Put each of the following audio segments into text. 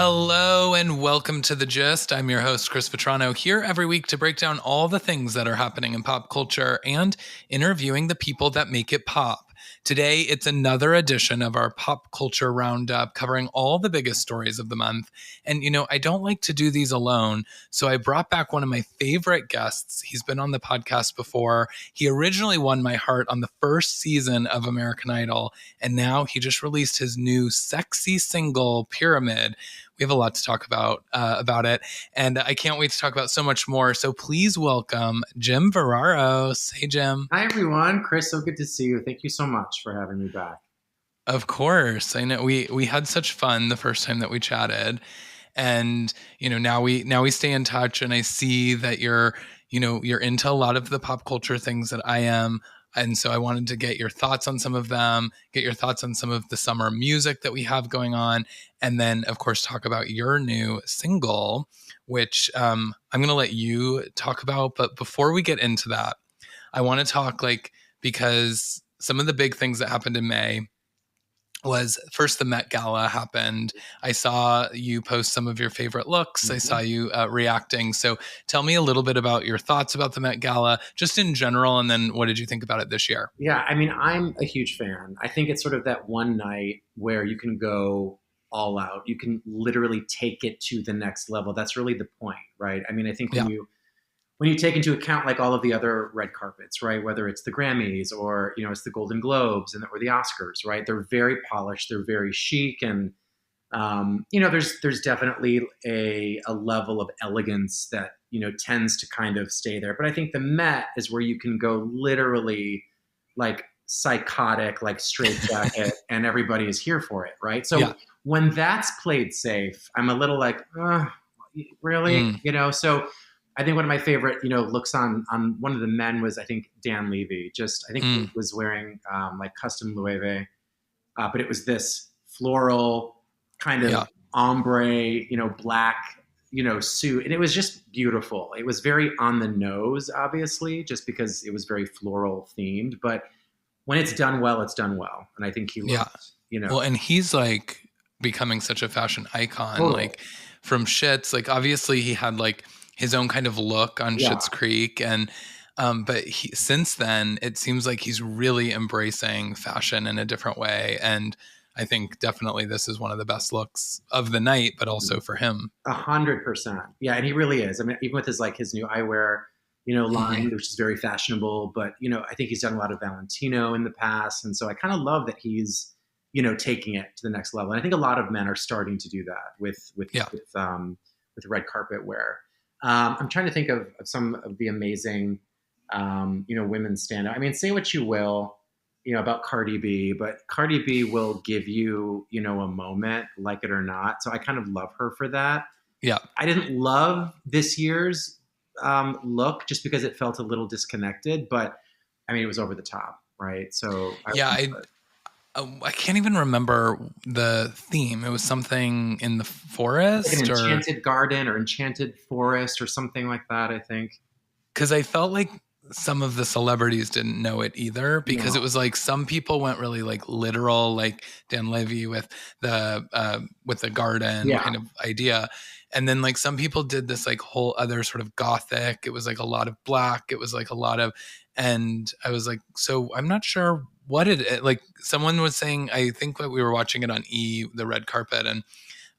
Hello and welcome to The Gist. I'm your host, Chris Vetrano, here every week to break down all the things that are happening in pop culture and interviewing the people that make it pop. Today, it's another edition of our pop culture roundup covering all the biggest stories of the month. And, I don't like to do these alone, so I brought back one of my favorite guests. He's been on the podcast before. He originally won my heart on the first season of American Idol, and now he just released his new sexy single, Pyramid. We have a lot to talk about it, and I can't wait to talk about so much more. So please welcome Jim Verraros. Hey, Jim. Hi, everyone. Chris, so good to see you. Thank you so much for having me back. Of course. I know we had such fun the first time that we chatted, and now we stay in touch, and I see that you're into a lot of the pop culture things that I am. And so I wanted to get your thoughts on some of them, get your thoughts on some of the summer music that we have going on, and then, of course, talk about your new single, which I'm going to let you talk about. But before we get into that, I want to talk because some of the big things that happened in May was first the Met Gala happened. I saw you post some of your favorite looks. Mm-hmm. I saw you reacting. So tell me a little bit about your thoughts about the Met Gala, just in general, and then what did you think about it this year? Yeah, I mean, I'm a huge fan. I think it's sort of that one night where you can go all out. You can literally take it to the next level. That's really the point, right? I mean, I think when you take into account like all of the other red carpets, right? Whether it's the Grammys or, it's the Golden Globes or the Oscars, right? They're very polished. They're very chic. And, there's definitely a level of elegance that, tends to kind of stay there. But I think the Met is where you can go literally like psychotic, like straitjacket and everybody is here for it, right? So when that's played safe, I'm a little like, really? So I think one of my favorite, looks on one of the men was, I think, Dan Levy. He was wearing like custom Loewe, but it was this floral kind of ombre, black, suit. And it was just beautiful. It was very on the nose, obviously, just because it was very floral themed. But when it's done well, it's done well. And I think he looked, Well, and he's like becoming such a fashion icon, totally. Like from Schitt's, like obviously he had like his own kind of look on Schitt's Creek. And, but since then, it seems like he's really embracing fashion in a different way. And I think definitely this is one of the best looks of the night, but also for him. 100%. Yeah. And he really is. I mean, even with his new eyewear, line, which is very fashionable, but, I think he's done a lot of Valentino in the past. And so I kind of love that he's, taking it to the next level. And I think a lot of men are starting to do that with red carpet wear. I'm trying to think of some of the amazing, women stand out. I mean, say what you will, about Cardi B, but Cardi B will give you, a moment, like it or not. So I kind of love her for that. Yeah. I didn't love this year's look just because it felt a little disconnected, but I mean, it was over the top, right? So I can't even remember the theme. It was something in the forest, like an enchanted garden or enchanted forest or something like that, I think. Because I felt like some of the celebrities didn't know it either, because it was like some people went really like literal, like Dan Levy with the garden kind of idea. And then like some people did this like whole other sort of gothic. It was like a lot of black. It was like a lot of, and I was like, so I'm not sure what it like. Someone was saying, I think that we were watching it on the red carpet, and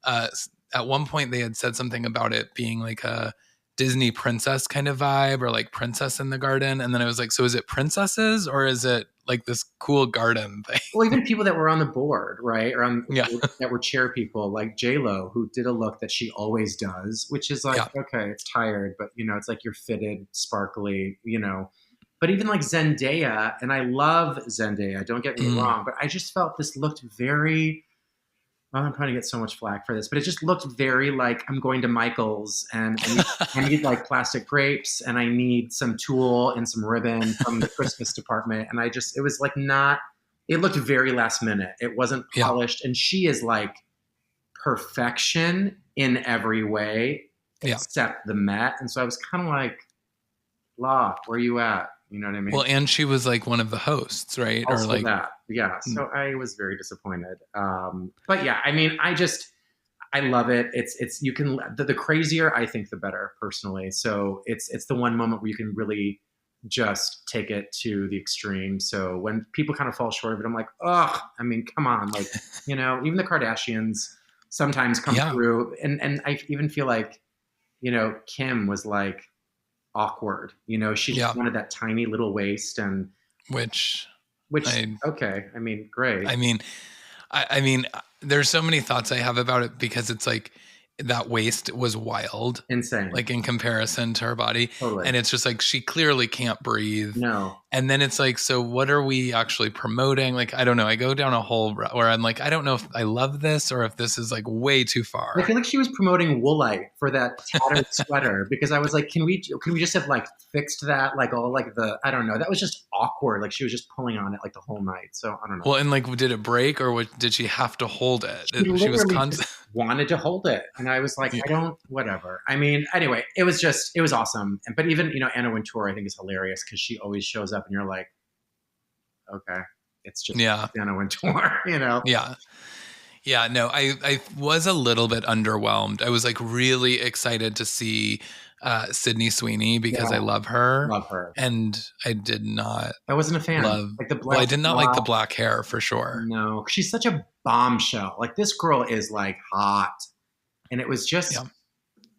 at one point they had said something about it being like a Disney princess kind of vibe, or like Princess in the Garden. And then I was like, so is it princesses or is it like this cool garden thing? Well, even people that were on the board, right? Or that were chair people, like J-Lo, who did a look that she always does, which is like, okay, it's tired, but it's like you're fitted, sparkly, But even like Zendaya, and I love Zendaya, don't get me wrong, but I just felt this looked very, well, I'm trying to get so much flack for this, but it just looked very like I'm going to Michael's and I need like plastic grapes and I need some tulle and some ribbon from the Christmas department. And it was like it looked very last minute. It wasn't polished. And she is like perfection in every way except the Met. And so I was kind of like, La, where are you at? You know what I mean? Well, and she was like one of the hosts, right? Also or like that. Yeah. So I was very disappointed. But yeah, I mean, I love it. It's you can the crazier I think the better personally. So it's the one moment where you can really just take it to the extreme. So when people kind of fall short of it, I'm like, oh, I mean, come on, like even the Kardashians sometimes come Yeah. through, and I even feel like Kim was like awkward. She just Yeah. wanted that tiny little waist, and Which which I okay, I mean, great, I mean I mean, there's so many thoughts I have about it because it's like that waist was wild, insane, like in comparison to her body. totally. And it's just like she clearly can't breathe. No, And then it's like, so what are we actually promoting? Like, I don't know. I go down a whole where I'm like, I don't know if I love this or if this is like way too I far. feel like she was promoting Woolite for that tattered sweater because I was like, can we just have like fixed that like all like the I don't know, that was just awkward. Like she was just pulling on it like the whole night. So I don't know. Well, and like, did it break or what, did she have to hold it? She She was literally just constant. wanted to hold it, and I was like, I don't, whatever. I mean, anyway, it was awesome. But even Anna Wintour, I think is hilarious because she always shows up, and you're like, okay, it's just Yeah. Anna Wintour, Yeah. Yeah, no, I was a little bit underwhelmed. I was like really excited to see Sydney Sweeney because I Yeah, love her, love her. and I did not I wasn't a fan. love. Like the Well, I black, did not like the black hair for sure. no, she's such a bombshell. Like this girl is like hot, and it was just Yeah,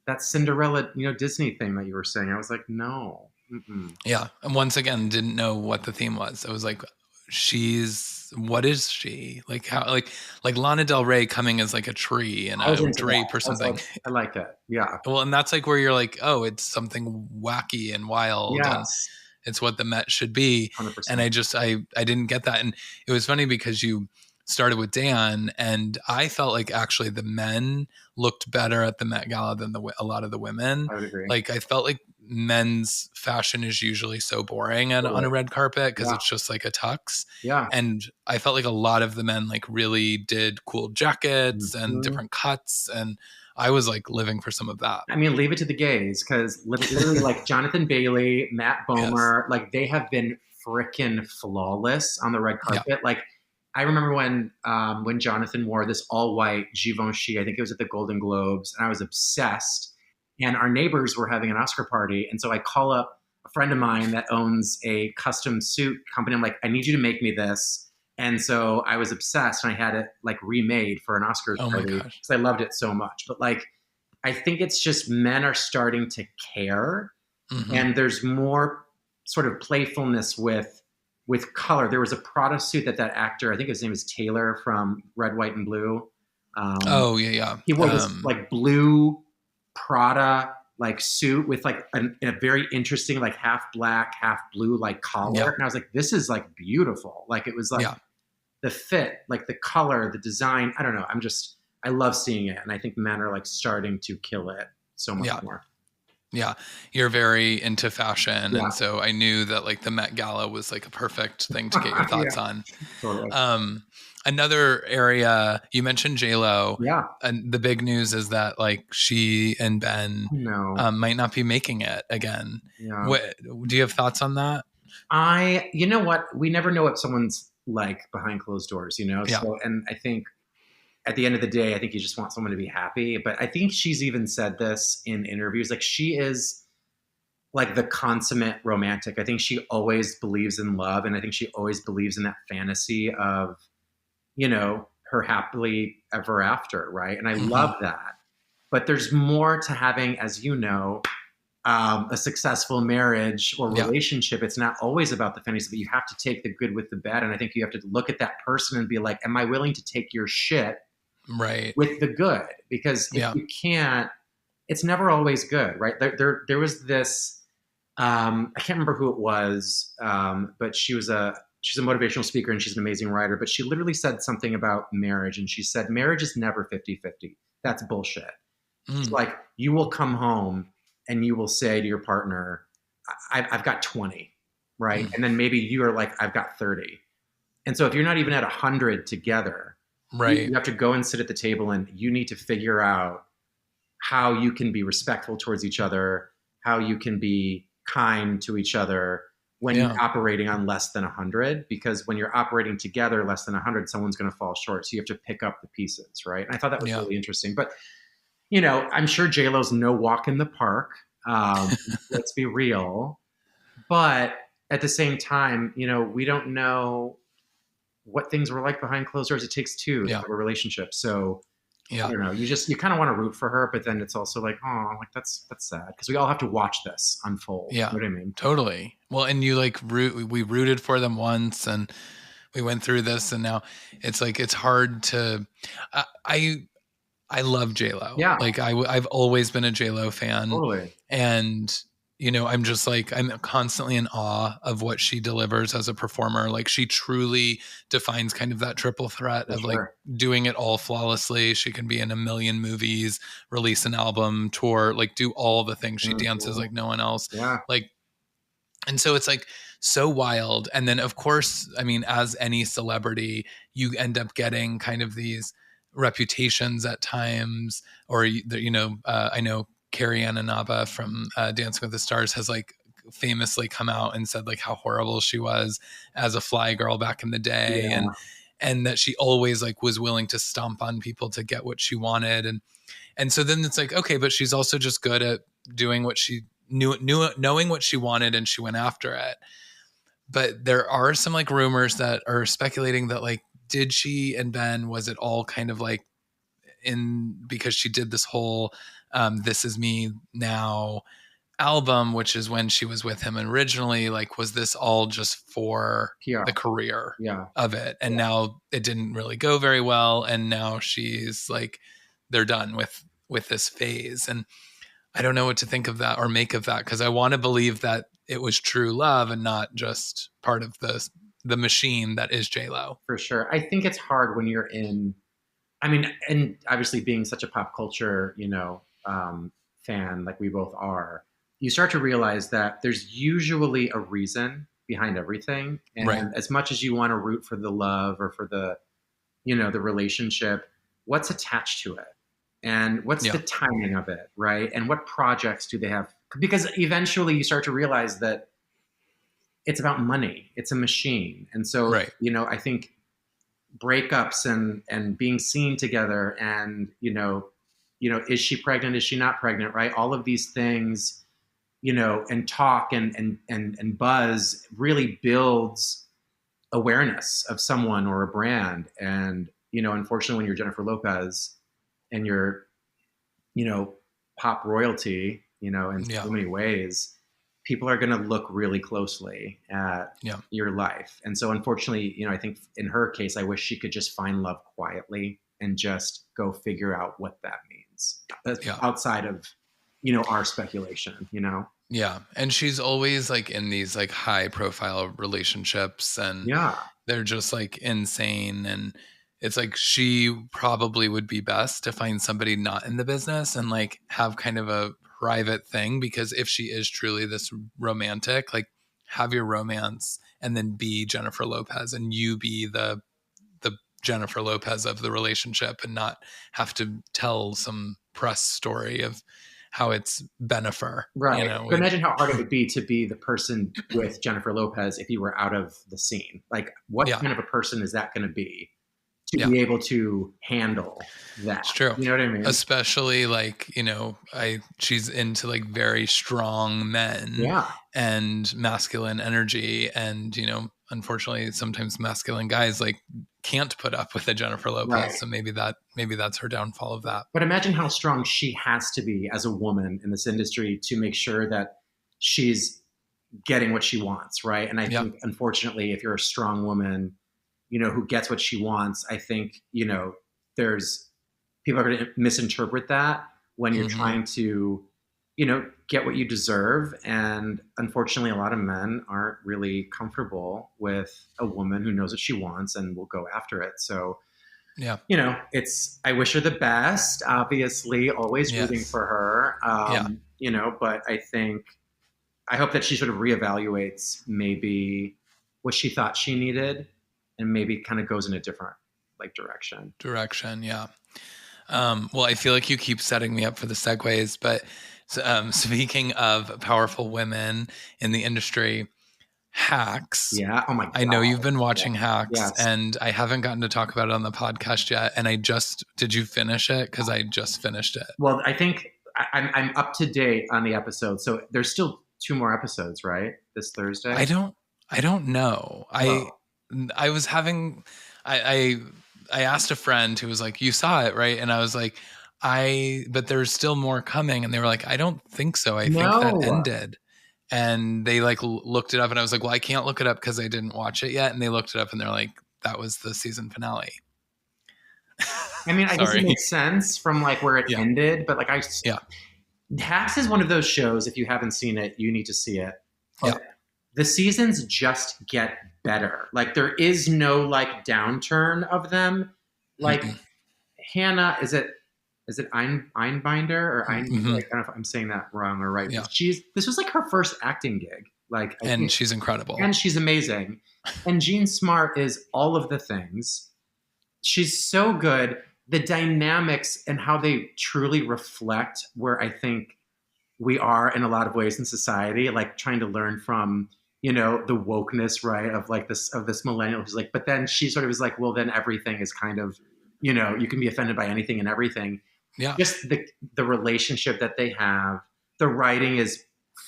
that Cinderella, Disney thing that you were saying. I was like, no. Mm-mm. yeah. And once again, didn't know what the theme was. I was like, what is she like? How like Lana Del Rey coming as like a tree and I was a into that. drape or I was something. like, I like it. Yeah. Well, and that's like where you're like, oh, it's something wacky and wild, and Yes. it's what the Met should be. And 100%. I didn't get that. And it was funny because you started with Dan, and I felt like actually the men looked better at the Met Gala than a lot of the women. I would agree. Like I felt like men's fashion is usually so boring on a red carpet because Yeah. it's just like a tux. Yeah. And I felt like a lot of the men like really did cool jackets and Mhm. different cuts, and I was like living for some of that. I mean, leave it to the gays because literally, like Jonathan Bailey, Matt Yes. Bomer, like they have been freaking flawless on the red carpet. Yeah. Like I remember when Jonathan wore this all white Givenchy. I think it was at the Golden Globes, and I was obsessed. And our neighbors were having an Oscar party, and so I call up a friend of mine that owns a custom suit company. I'm like, I need you to make me this. And so I was obsessed, and I had it like remade for an Oscar Oh my party gosh. because I loved it so much. But like, I think it's just men are starting to care, Mhm. and there's more sort of playfulness with color. There was a Prada suit that actor, I think his name is Taylor from Red, White, and Blue. Oh yeah, He wore yeah. this like blue Prada like suit with like a very interesting like half black, half blue like collar, Yeah. and I was like, this is like beautiful. Like it was like Yeah. the fit, like the color, the design. I don't know. I love seeing it, and I think men are like starting to kill it so much Yeah. more. Yeah, you're very into fashion, Yeah. and so I knew that like the Met Gala was like a perfect thing to get your thoughts Yeah. on. Totally. Another area you mentioned J Lo, Yeah. and the big news is that like she and Ben No. might not be making it again. Yeah. What do you have thoughts on that? You know what? We never know what someone's like behind closed doors, Yeah. So, and I think at the end of the day, I think you just want someone to be happy. But I think she's even said this in interviews. Like she is like the consummate romantic. I think she always believes in love. And I think she always believes in that fantasy of, her happily ever after. Right. And I love that. But there's more to having, as you know, a successful marriage or relationship. It's not always about the fantasy, but you have to take the good with the bad. And I think you have to look at that person and be like, am I willing to take your shit Right. with the good? Because if you can't, it's never always good, right? There was this, I can't remember who it was, but she's a motivational speaker and she's an amazing writer, but she literally said something about marriage. And she said, marriage is never 50-50. That's bullshit. She's like, you will come home and you will say to your partner, I've got 20, right? And then maybe you are like, I've got 30. And so if you're not even at 100 together, right, you have to go and sit at the table and you need to figure out how you can be respectful towards each other, how you can be kind to each other when Yeah. you're operating on less than 100, because when you're operating together less than 100, someone's going to fall short. So you have to pick up the pieces, right? And I thought that was Yeah. really interesting. But, I'm sure JLo's no walk in the park. Let's be real. But at the same time, we don't know what things were like behind closed doors. It takes two to Yeah. have a relationship. So I Yeah. don't know. You kind of want to root for her, but then it's also like, oh, like that's sad because we all have to watch this unfold. Yeah. You know what I mean? Totally. Well, and you like we rooted for them once, and we went through this, and now it's like it's hard to. I love J Lo. Yeah, Like I've always been a J Lo fan, totally. and I'm just like I'm constantly in awe of what she delivers as a performer. Like she truly defines kind of that triple threat For of like sure. doing it all flawlessly. She can be in a million movies, release an album, tour, like do all the things. She dances Mhm. like no one else. Yeah, Like, and so it's like so wild. And then, of course, I mean, as any celebrity, you end up getting kind of these reputations at times, or, I know Carrie Ann Inaba from Dancing with the Stars has like famously come out and said like how horrible she was as a fly girl back in the day. yeah, And that she always like was willing to stomp on people to get what she wanted. And so then it's like, okay, but she's also just good at doing what she knowing what she wanted, and she went after it. But there are some like rumors that are speculating that like, did she and Ben, was it all kind of like in because she did this whole This Is Me Now album, which is when she was with him originally, like, was this all just for PR. the career Yeah, of it? And yeah, now it didn't really go very well. And now she's like, they're done with this phase. And I don't know what to think of that or make of that, because I want to believe that it was true love and not just part of the machine that is J Lo. for sure. I think it's hard when you're I mean, and obviously being such a pop culture, fan like we both are, you start to realize that there's usually a reason behind everything. Right. And as much as you want to root for the love or for the relationship, what's attached to it? And what's Yeah. the timing of it, right? And what projects do they have? Because eventually you start to realize that it's about money. It's a machine. And so, Right. I think breakups and being seen together and is she pregnant, is she not pregnant, right? All of these things, and talk and buzz really builds awareness of someone or a brand. And unfortunately, when you're Jennifer Lopez and you're pop royalty, in Yeah. so many ways, people are going to look really closely at Yeah. your life. And so unfortunately, I think in her case, I wish she could just find love quietly and just go figure out what that means. Yeah. Outside of, our speculation, Yeah. And she's always like in these like high profile relationships, and Yeah. they're just like insane. And it's like she probably would be best to find somebody not in the business and like have kind of a private thing, because if she is truly this romantic, like, have your romance and then be Jennifer Lopez, and you be the Jennifer Lopez of the relationship, and not have to tell some press story of how it's Benifer. Right. But imagine how hard it would be to be the person with Jennifer Lopez if you were out of the scene. Like, what Yeah. kind of a person is that going to be to Yeah. be able to handle that? It's true. You know what I mean? Especially like, she's into like very strong men Yeah. and masculine energy. And, unfortunately, sometimes masculine guys like can't put up with a Jennifer Lopez. Right. So maybe that's her downfall of that. But imagine how strong she has to be as a woman in this industry to make sure that she's getting what she wants, right? And I think, unfortunately, if you're a strong woman, who gets what she wants, I think, there's people are going to misinterpret that when you're trying to, get what you deserve. And unfortunately, a lot of men aren't really comfortable with a woman who knows what she wants and will go after it. So, yeah, I wish her the best, obviously, always rooting Yes. for her. But I hope that she sort of reevaluates maybe what she thought she needed and maybe kind of goes in a different direction. Yeah. Well, I feel like you keep setting me up for the segues, but speaking of powerful women in the industry, Hacks. Yeah. Oh my I know you've God. been Yeah. watching Hacks, Yes. and I haven't gotten to talk about it on the podcast yet. And did you finish it? Because I just finished it. Well, I think I'm up to date on the episode. So there's still 2 more episodes, right? This Thursday. I don't, I don't know. Whoa. I was having, I, I asked a friend who was like, "You saw it, right?" And I was like, but there's still more coming. And they were like, "I don't think so. I think that No. ended." And they like looked it up, and I was like, "Well, I can't look it up because I didn't watch it yet." And they looked it up, and they're like, "That was the season finale." I mean, I guess it Sorry. makes sense from like where it Yeah. ended, but like Yeah. Hacks is one of those shows. If you haven't seen it, you need to see it. Yeah. But the seasons just get better. Like there is no like downturn of them. Like Mm-mm. Hannah, is it Einbinder or Ein? Mm-hmm. Like, I don't know if I'm saying that wrong or right. Yeah. But this was like her first acting gig. Like I And think, she's incredible. and she's amazing. And Jean Smart is all of the things. She's so good. The dynamics and how they truly reflect where I think we are in a lot of ways in society, like trying to learn from, the wokeness, right? Of this millennial who's like, but then she sort of is like, well, then everything is kind of, you can be offended by anything and everything. Yeah. Just the relationship that they have. The writing is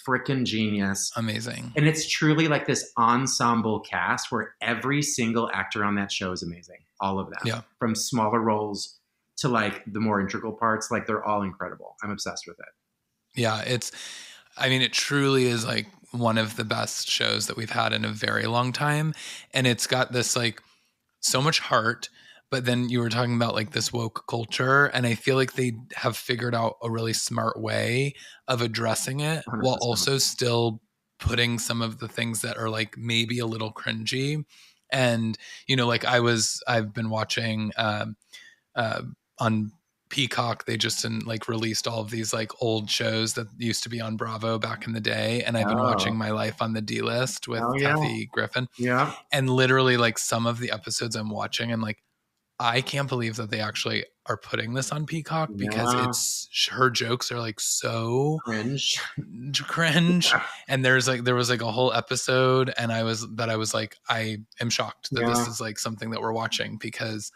freaking genius. Amazing. And it's truly like this ensemble cast where every single actor on that show is amazing. All of them. Yeah. From smaller roles to like the more integral parts. Like they're all incredible. I'm obsessed with it. Yeah. It truly is like one of the best shows that we've had in a very long time. And it's got this like so much heart. But then you were talking about like this woke culture, and I feel like they have figured out a really smart way of addressing it 100%. while also still putting some of the things that are like maybe a little cringy. And like I've been watching on Peacock. They just like released all of these like old shows that used to be on Bravo back in the day, and I've been watching My Life on the D List with Kathy Griffin. Yeah. And literally like some of the episodes I'm watching, and like I can't believe that they actually are putting this on Peacock because her jokes are like so cringe. Yeah. And there was like a whole episode, and I was like, I am shocked that this is like something that we're watching because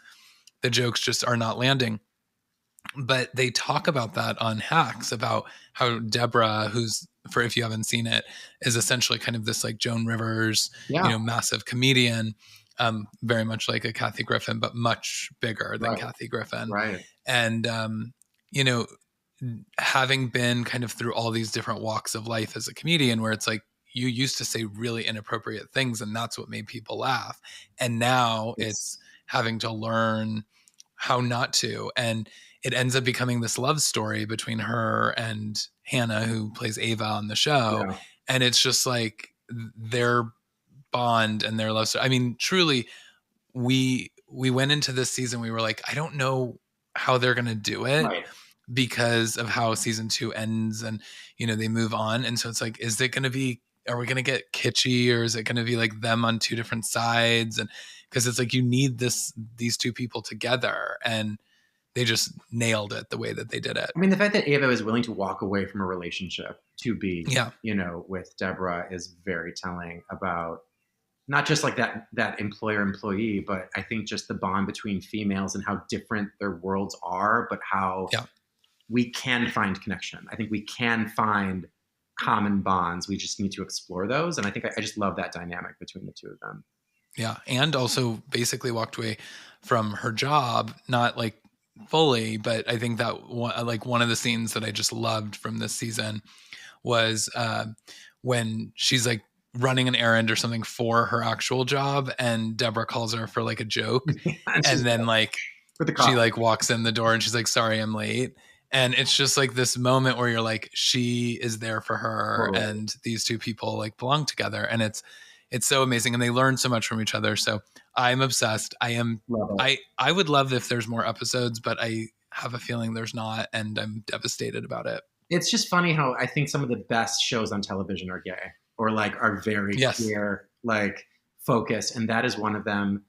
the jokes just are not landing. But they talk about that on Hacks, about how Deborah, who's, for if you haven't seen it, is essentially kind of this like Joan Rivers, massive comedian. Very much like a Kathy Griffin, but much bigger than Kathy Griffin. Right. And, having been kind of through all these different walks of life as a comedian, where it's like you used to say really inappropriate things and that's what made people laugh. And now it's having to learn how not to. And it ends up becoming this love story between her and Hannah, who plays Ava on the show. Yeah. And it's just like their bond and their love story. I mean, truly, we went into this season, we were like, I don't know how they're going to do it because of how season 2 ends, and they move on. And so it's like, are we going to get kitschy, or is it going to be like them on two different sides? And because it's like you need these two people together, and they just nailed it the way that they did it. I mean, the fact that Ava was willing to walk away from a relationship to be, with Deborah is very telling about not just like that employer-employee, but I think just the bond between females and how different their worlds are, but how we can find connection. I think we can find common bonds. We just need to explore those. And I think I just love that dynamic between the two of them. Yeah. And also basically walked away from her job, not like fully, but I think that one of the scenes that I just loved from this season was when she's like running an errand or something for her actual job, and Deborah calls her for like a joke. and then like she like walks in the door and she's like, sorry, I'm late. And it's just like this moment where you're like, she is there for her, and these two people like belong together. And it's so amazing. And they learn so much from each other. So I'm obsessed. I would love if there's more episodes, but I have a feeling there's not, and I'm devastated about it. It's just funny how I think some of the best shows on television are gay, or like are very clear, like focus. And that is one of them.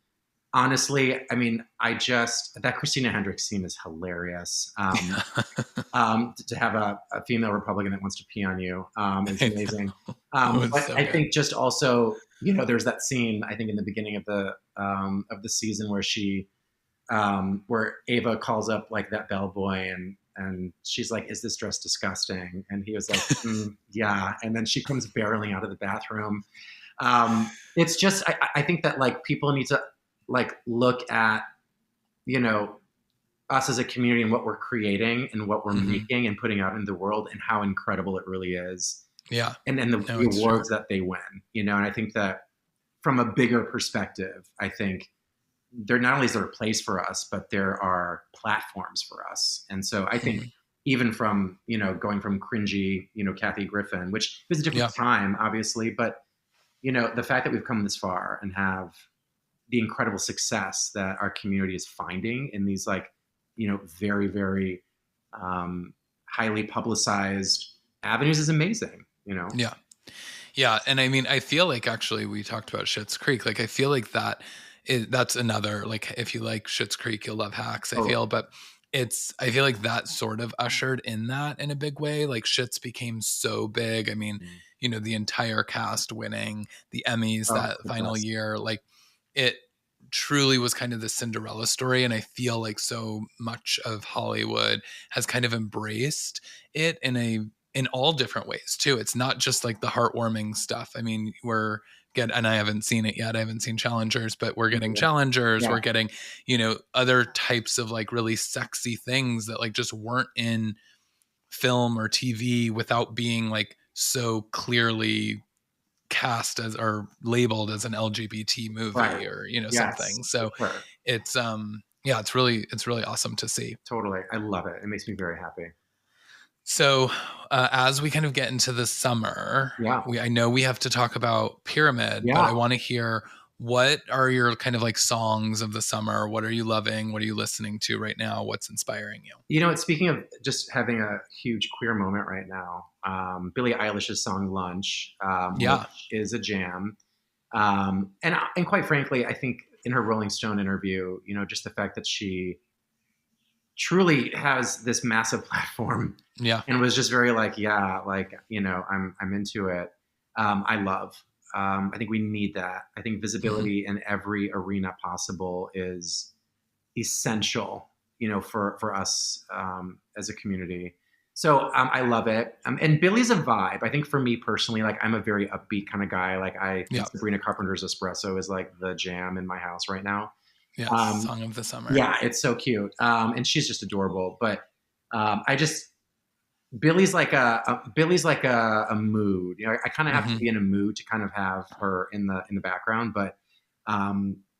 Honestly, I mean, that Christina Hendricks scene is hilarious. To have a female Republican that wants to pee on you is amazing. But I think just also There's that scene I think in the beginning of the season where where Ava calls up like that bellboy and she's like, "Is this dress disgusting?" And he was like, "Yeah." And then she comes barreling out of the bathroom. It's just I think that like people need to like look at you know us as a community and what we're creating and what we're Mm-hmm. making and putting out in the world and how incredible it really is. Yeah. And No, the it's true. awards that they win, and I think that from a bigger perspective, I think there not only is there a place for us, but there are platforms for us. And so I think Mm-hmm. even from, going from cringy, Kathy Griffin, which was a different Yeah. time, obviously, but, the fact that we've come this far and have the incredible success that our community is finding in these like, very, very highly publicized avenues is amazing. Yeah. Yeah, and I mean, I feel like actually we talked about Schitt's Creek. Like, I feel like that's another like if you like Schitt's Creek, you'll love Hacks. I feel, Totally. but I feel like that sort of ushered in that in a big way. Like Schitt's became so big. I mean, Mm. the entire cast winning the Emmys Oh, that the final best. year, like it truly was kind of the Cinderella story. And I feel like so much of Hollywood has kind of embraced it in all different ways too. It's not just like the heartwarming stuff. I mean, and I haven't seen it yet. I haven't seen Challengers, but we're getting Challengers. Yeah. We're getting, other types of like really sexy things that like just weren't in film or TV without being like so clearly cast as or labeled as an LGBT movie Right. or Yes, something. for So sure. it's yeah, it's really awesome to see. Totally. I love it. It makes me very happy. So, as we kind of get into the summer, Yeah. I know we have to talk about Pyramid, but Yeah. I want to hear what are your kind of like songs of the summer? What are you loving? What are you listening to right now? What's inspiring you? Speaking of just having a huge queer moment right now, Billie Eilish's song "Lunch," Yeah. which is a jam, and quite frankly, I think in her Rolling Stone interview, just the fact that she truly has this massive platform Yeah. and was just very like, yeah, like I'm into it. I love. I think we need that. I think Hmm. visibility in every arena possible is essential, for us as a community. So I love it. And Billy's a vibe. I think for me personally, like I'm a very upbeat kind of guy. Like I think Yeah. Sabrina Carpenter's Espresso is like the jam in my house right now. Yes. Um, Song of the summer. yeah, it's so cute, and she's just adorable. But I just Billy's like a mood. I kind of have to Hmm. be in a mood to kind of have her in the background. But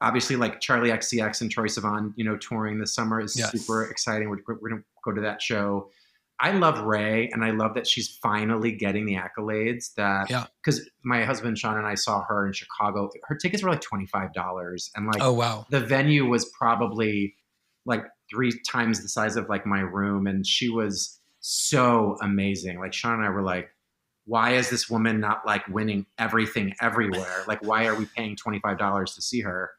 obviously, like Charlie XCX and Troye Sivan, touring this summer is super Yes. exciting. We're gonna go to that show. I love Ray, and I love that she's finally getting the accolades that Yeah. because my husband Sean and I saw her in Chicago. Her tickets were like $25, and like Oh wow. the venue was probably like three times the size of like my room, and she was so amazing. Like Sean and I were like, why is this woman not like winning everything everywhere? Like, why are we paying $25 to see her?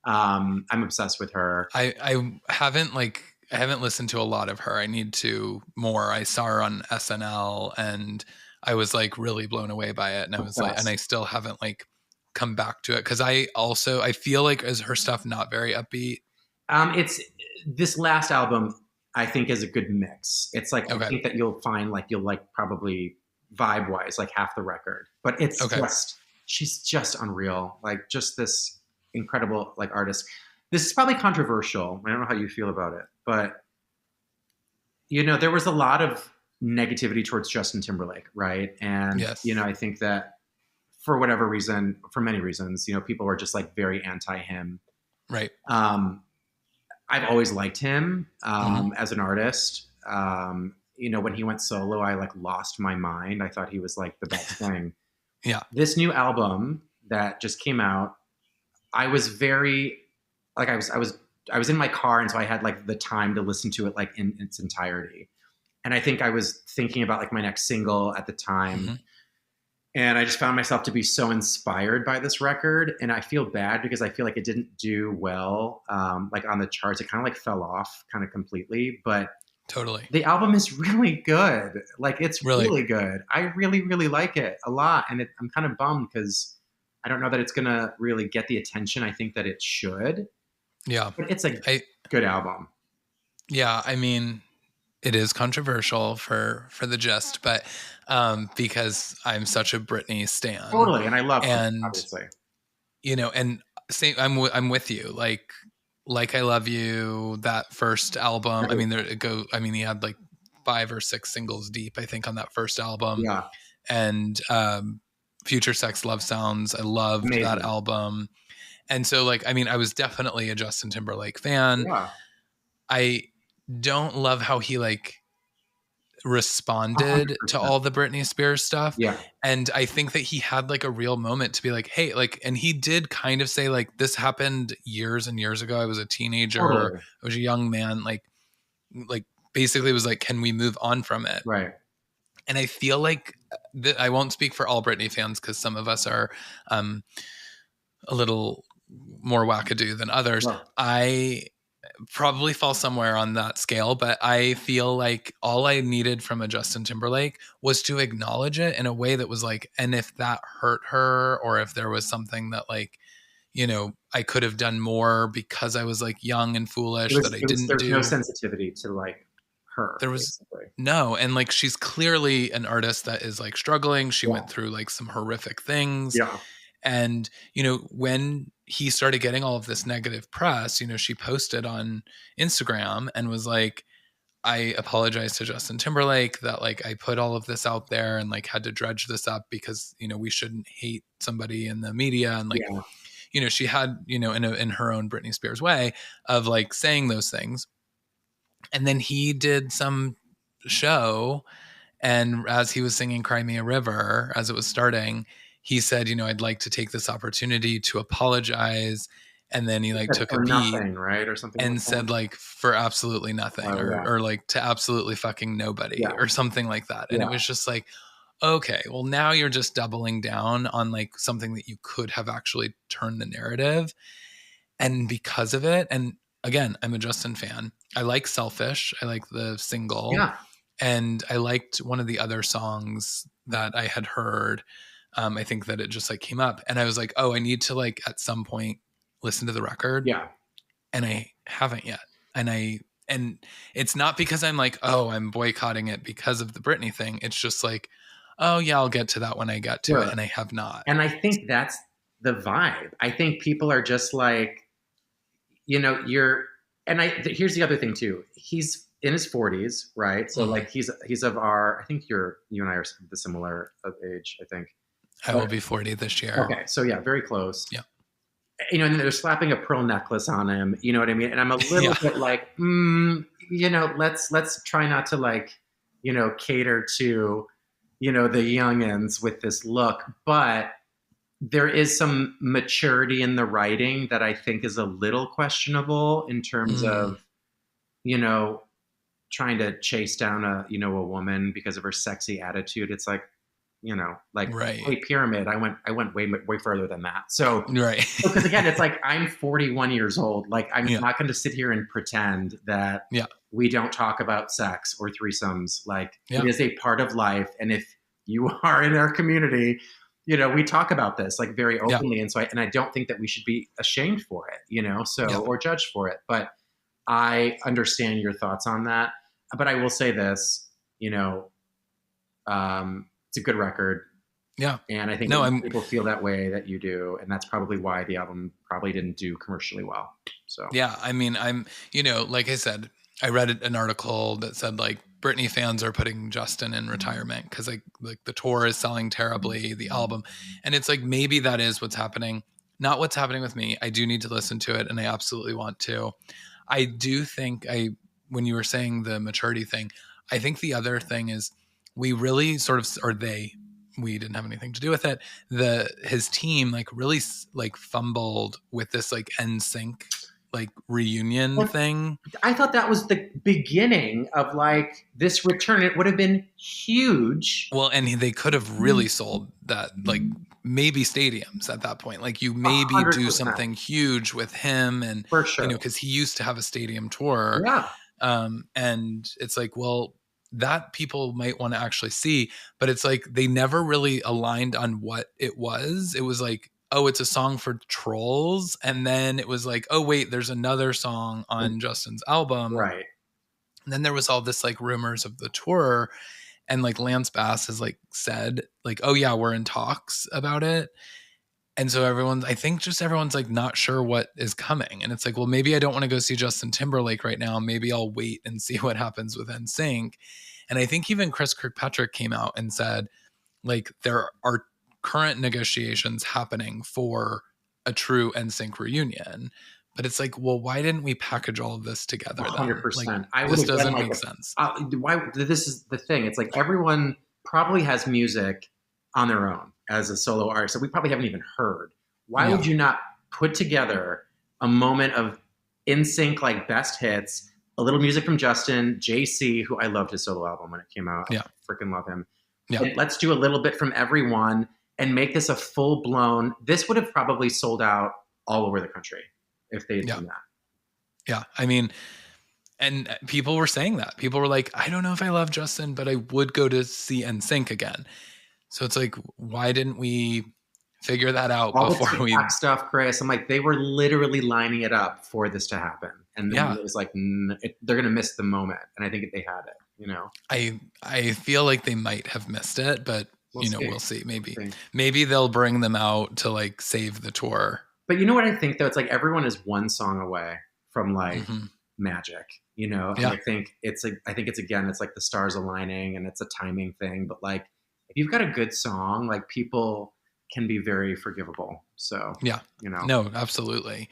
I'm obsessed with her. I haven't listened to a lot of her. I need to more. I saw her on SNL and I was like really blown away by it. And I was like, and I Obsessed. still haven't like come back to it because I feel like is her stuff not very upbeat. It's this last album. I think is a good mix. It's like I Okay. think that you'll like probably vibe wise like half the record, but it's Okay. just she's just unreal. Like just this incredible like artist. This is probably controversial. I don't know how you feel about it, but there was a lot of negativity towards Justin Timberlake, right? And Yes. I think that for whatever reason, for many reasons, people were just like very anti him. Right. Um, I've always liked him Hmm. as an artist. When he went solo, I like lost my mind. I thought he was like the best thing. Yeah. This new album that just came out, I was very like I was in my car, and so I had like the time to listen to it like in its entirety. And I think I was thinking about like my next single at the time, Hmm. and I just found myself to be so inspired by this record. And I feel bad because I feel like it didn't do well, like on the charts. It kind of like fell off kind of completely. But Totally. the album is really good. Like it's Really. really good. I really, really like it a lot. And I'm kind of bummed because I don't know that it's gonna really get the attention I think that it should, Yeah. but it's a I good album. yeah, I mean, it is controversial for the gist, but because I'm such a Britney stan, Totally, and I love her, and obviously. and same, I'm with you. Like I Love You, that first album. I Right. mean, there it go. I mean, he had like 5 or 6 singles deep, I think, on that first album, Yeah, and Future Sex Love Sounds. I loved that amazing. album, and so like, I mean, I was definitely a Justin Timberlake fan. Yeah, I don't love how he like responded to 100%. all the Britney Spears stuff. Yeah, And I think that he had like a real moment to be like, hey, like, and he did kind of say, like, this happened years and years ago. I was a teenager, totally. I was a young man, like basically was like, can we move on from it? Right. And I feel like I won't speak for all Britney fans because some of us are um, a little more wackadoo than others. Sure. I probably fall somewhere on that scale, but I feel like all I needed from a Justin Timberlake was to acknowledge it in a way that was like, and if that hurt her, or if there was something that like, I could have done more because I was like young and foolish that I didn't There's no do. sensitivity to like her, There was basically. no, and like she's clearly an artist that is like struggling. She Yeah. went through like some horrific things. Yeah. And, when he started getting all of this negative press, she posted on Instagram and was like, I apologize to Justin Timberlake that like I put all of this out there and like had to dredge this up because, we shouldn't hate somebody in the media. And like, Yeah. she had, in her own Britney Spears way of like saying those things. And then he did some show, and as he was singing Cry Me a River, as it was starting, he said, I'd like to take this opportunity to apologize. And then he He like said took a for beat nothing, right? Or something like and that. said like for absolutely nothing, Oh, or yeah. or like to absolutely fucking nobody, Yeah. or something like that. And it Yeah. was just like, okay, well now you're just doubling down on like something that you could have actually turned the narrative. And because of it, and again, I'm a Justin fan. I like Selfish. I like the single. Yeah. And I liked one of the other songs that I had heard. I think that it just like came up, and I was like, oh, I need to like at some point listen to the record, Yeah. and I haven't yet. And it's not because I'm like, oh, I'm boycotting it because of the Britney thing. It's just like, oh yeah, I'll get to that when I get to it, Sure. and I have not. And I think that's the vibe. I think people are just like, here's the other thing too. He's in his 40s, right? So Mhm. like he's of our, I think you and I are the similar of age, I think. I will But be 40 this year. okay, so yeah, very close. Yeah. And they're slapping a pearl necklace on him, you know what I mean? And I'm a little Yeah. bit like, let's try not to like, cater to, the youngins with this look, but there is some maturity in the writing that I think is a little questionable in terms Mm, of, trying to chase down a woman because of her sexy attitude. It's like, like, right. hey, Pyramid, I went way further than that. So, Right. because again, it's like I'm 41 years old. Like I'm Yeah. not going to sit here and pretend that Yeah. we don't talk about sex or threesomes. Like Yeah. it is a part of life, and if you are in our community, we talk about this like very Yeah. openly, and I don't think that we should be ashamed for it, so Yeah. or judged for it. But I understand your thoughts on that. But I will say this, it's a good record. Yeah. And I think No, that people feel that way that you do, and that's probably why the album probably didn't do commercially well. So yeah. I mean, like I said, I read an article that said like Britney fans are putting Justin in retirement because like the tour is selling terribly, the album, and it's like maybe that is what's happening. Not what's happening with me. I do need to listen to it, and I absolutely want to. I do think when you were saying the maturity thing, I think the other thing is we really sort of, or we didn't have anything to do with it. His team like really like fumbled with this like NSYNC like reunion well, thing. I thought that was the beginning of like this return. It would have been huge. Well, and they could have really sold that, like maybe stadiums at that point. Like you maybe do 100%. something huge with him, and For sure. because he used to have a stadium tour. Yeah. And it's like, well, that people might want to actually see, but it's like they never really aligned on what it was. It was like oh, it's a song for Trolls. And then it was like, oh, wait, there's another song on Justin's album. Right. And then there was all this like rumors of the tour. And like Lance Bass has like said, like, oh, yeah, we're in talks about it. And so I think just everyone's like not sure what is coming. And it's like, well, maybe I don't want to go see Justin Timberlake right now. Maybe I'll wait and see what happens with NSYNC. And I think even Chris Kirkpatrick came out and said, like, there are current negotiations happening for a true NSYNC reunion. But it's like, well, why didn't we package all of this together then? 100%. Like, this doesn't make sense. Why? This is the thing. It's like everyone probably has music on their own as a solo artist that we probably haven't even heard. Why would you not put together a moment of NSYNC like best hits, a little music from Justin, JC, who I loved his solo album when it came out. Yeah. I freaking love him. Yeah. And let's do a little bit from everyone and make this a full blown. This would have probably sold out all over the country if they had done that. Yeah. I mean, and people were saying that. People were like, I don't know if I love Justin, but I would go to see NSYNC again. So it's like, why didn't we figure that out all before we stuff, Chris? I'm like, they were literally lining it up for this to happen, and then it was like they're gonna miss the moment, and I think they had it. You know, I feel like they might have missed it, but we'll see. Maybe they'll bring them out to like save the tour. But you know what I think though? It's like everyone is one song away from like magic. You know, and I think it's again, it's like the stars aligning, and it's a timing thing. But like, if you've got a good song, like people can be very forgivable. So no, absolutely.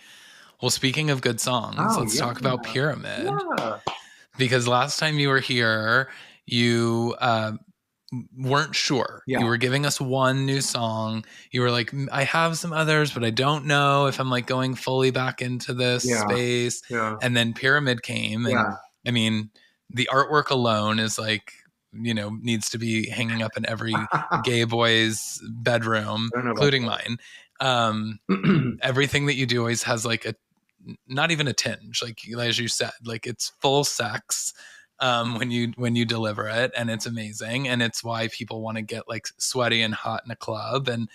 Well, speaking of good songs, let's talk about Pyramid. Yeah. Because last time you were here, you weren't sure. Yeah. You were giving us one new song. You were like, I have some others, but I don't know if I'm like going fully back into this space. Yeah. And then Pyramid came. And I mean, the artwork alone is like, needs to be hanging up in every gay boy's bedroom, including mine. Everything that you do always has like not even a tinge, like as you said, like it's full sex when you deliver it, and it's amazing, and it's why people want to get like sweaty and hot in a club and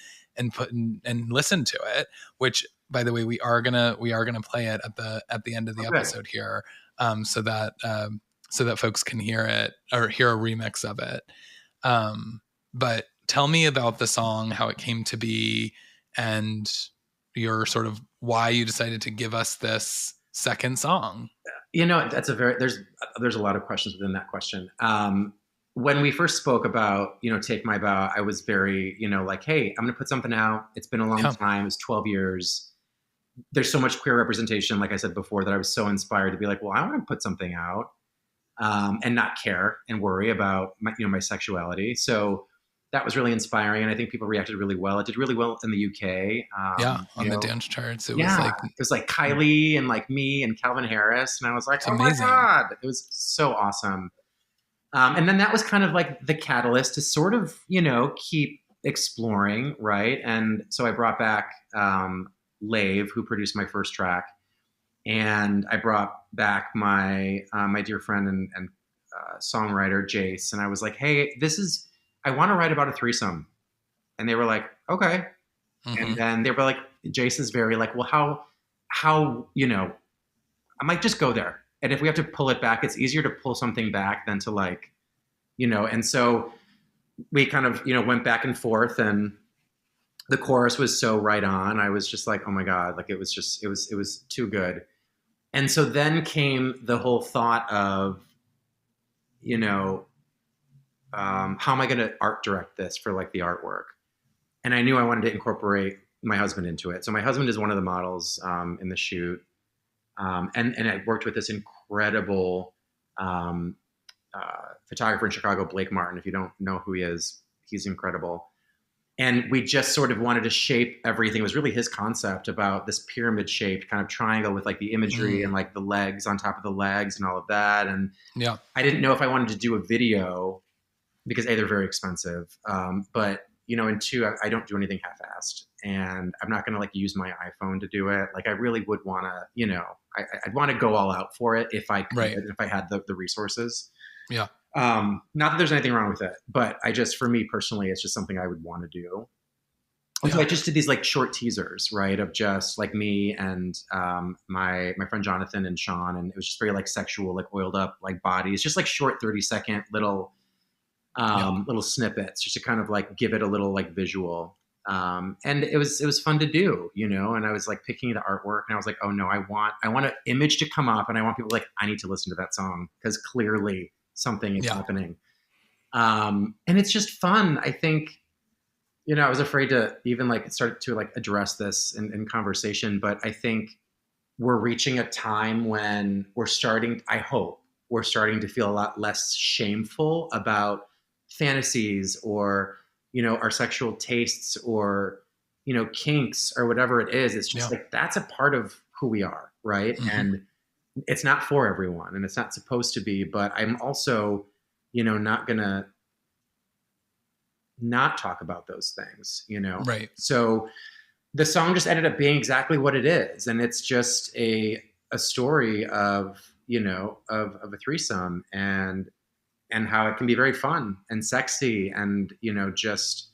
listen to it. Which, by the way, we are gonna play it at the end of the episode here, so that folks can hear it or hear a remix of it. But tell me about the song, how it came to be, and your sort of why you decided to give us this second song. That's there's a lot of questions within that question. When we first spoke about, Take My Bow, I was very, like, hey, I'm going to put something out. It's been a long time. It's 12 years. There's so much queer representation, like I said before, that I was so inspired to be like, well, I want to put something out and not care and worry about my sexuality. So that was really inspiring, and I think people reacted really well. It did really well in the UK. On the dance charts. It was like Kylie and like me and Calvin Harris, and I was like, oh amazing. My God, it was so awesome. And then that was kind of like the catalyst to sort of keep exploring, right? And so I brought back Lave, who produced my first track, and I brought back my my dear friend and songwriter Jace, and I was like, hey, I want to write about a threesome. And they were like, okay. And then they were like, Jace is very like, well, how, I might just go there. And if we have to pull it back, it's easier to pull something back than to like, and so we kind of, went back and forth, and the chorus was so right on. I was just like, oh my God, like it was too good. And so then came the whole thought of, how am I going to art direct this for like the artwork? And I knew I wanted to incorporate my husband into it. So my husband is one of the models in the shoot. And I worked with this incredible photographer in Chicago, Blake Martin. If you don't know who he is, he's incredible. And we just sort of wanted to shape everything. It was really his concept about this pyramid shaped kind of triangle with like the imagery and like the legs on top of the legs and all of that. And I didn't know if I wanted to do a video because A, they're very expensive. But, and two, I don't do anything half-assed, and I'm not going to like use my iPhone to do it. Like I really would want to, I'd want to go all out for it if I could, if I had the resources. Yeah. Not that there's anything wrong with it, but for me personally, it's just something I would want to do. And so Yeah. I just did these like short teasers, right, of just like me and my friend Jonathan and Sean, and it was just very like sexual, like oiled up like bodies, just like short 30-second Yeah. little snippets, just to kind of like give it a little like visual. And it was fun to do, you know. And I was like picking the artwork, and I was like, oh no, I want an image to come up, and I want people like, I need to listen to that song because clearly something is Yeah. happening. And it's just fun. I think, you know, I was afraid to even like start to like address this in conversation, but I think we're reaching a time when I hope we're starting to feel a lot less shameful about fantasies or, you know, our sexual tastes or, you know, kinks or whatever it is. It's just Yeah. like, that's a part of who we are. Right. Hmm. And it's not for everyone and it's not supposed to be, but I'm also, you know, not going to not talk about those things, you know? Right. So the song just ended up being exactly what it is. And it's just a story of, you know, of a threesome and how it can be very fun and sexy and, you know, just,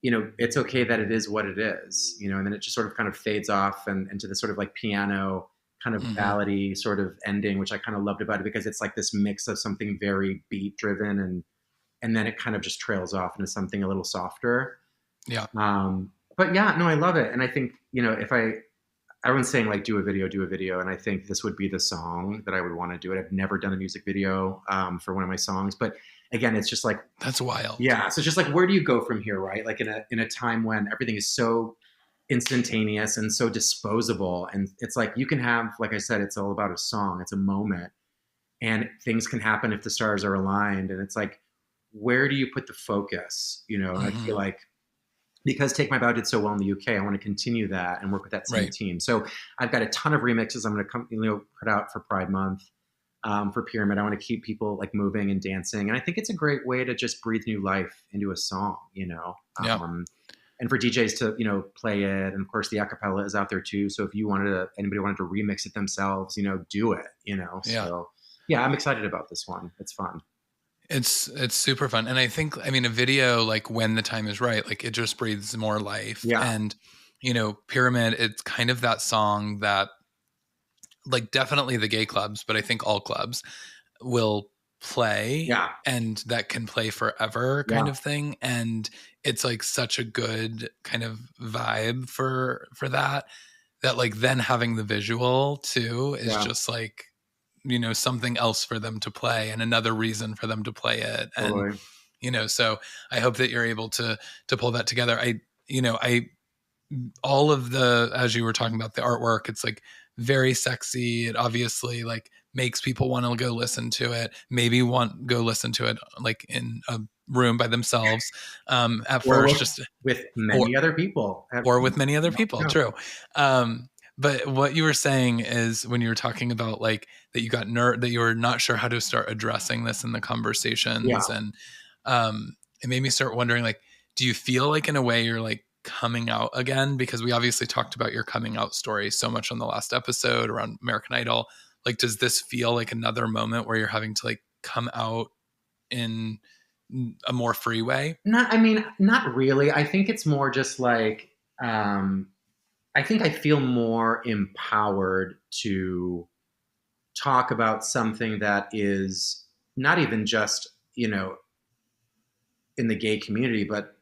you know, it's okay that it is what it is, you know, and then it just sort of kind of fades off and into this sort of like piano kind of Hmm. ballady sort of ending, which I kind of loved about it because it's like this mix of something very beat driven and then it kind of just trails off into something a little softer. Yeah. But yeah, no, I love it. And I think, you know, if everyone's saying like do a video, and I think this would be the song that I would want to do it. I've never done a music video for one of my songs, but again, it's just like, That's wild. yeah. So it's just like, where do you go from here, right? Like in a time when everything is so instantaneous and so disposable, and it's like you can have, like I said, it's all about a song, it's a moment, and things can happen if the stars are aligned, and it's like, where do you put the focus? You know, I feel Hmm. like because Take My Bow did so well in the UK, I want to continue that and work with that same Right. team. So I've got a ton of remixes I'm going to come, you know, put out for Pride Month, for Pyramid. I want to keep people like moving and dancing, and I think it's a great way to just breathe new life into a song, you know. Yeah. And for DJs to, you know, play it, and of course the acapella is out there too. So if anybody wanted to remix it themselves, you know, do it, you know. Yeah. So yeah, I'm excited about this one. It's fun. It's super fun. And I think, I mean, a video, like when the time is right, like it just breathes more life. Yeah, And, you know, Pyramid, it's kind of that song that, like, definitely the gay clubs, but I think all clubs will play, yeah, and that can play forever kind yeah, of thing. And it's like such a good kind of vibe for that like then having the visual too is yeah, just like, you know, something else for them to play and another reason for them to play it. And, totally. you know, so I hope that you're able to pull that together. You know, I all of the, as you were talking about the artwork, it's like very sexy. It obviously like makes people want to go listen to it, maybe want go listen to it like in a room by themselves, at Or first, just with or many other people. or with many other people. Yeah, True. um but what you were saying is when you were talking about like that you got that you were not sure how to start addressing this in the yeah. conversations. And it made me start wondering, like, do you feel like in a way you're like coming out again? Because we obviously talked about your coming out story so much on the last episode around American Idol. Like, does this feel like another moment where you're having to like come out in a more free way? Not, I mean, not really. I think it's more just like, um, I think I feel more empowered to talk about something that is not even just, you know, in the gay community, but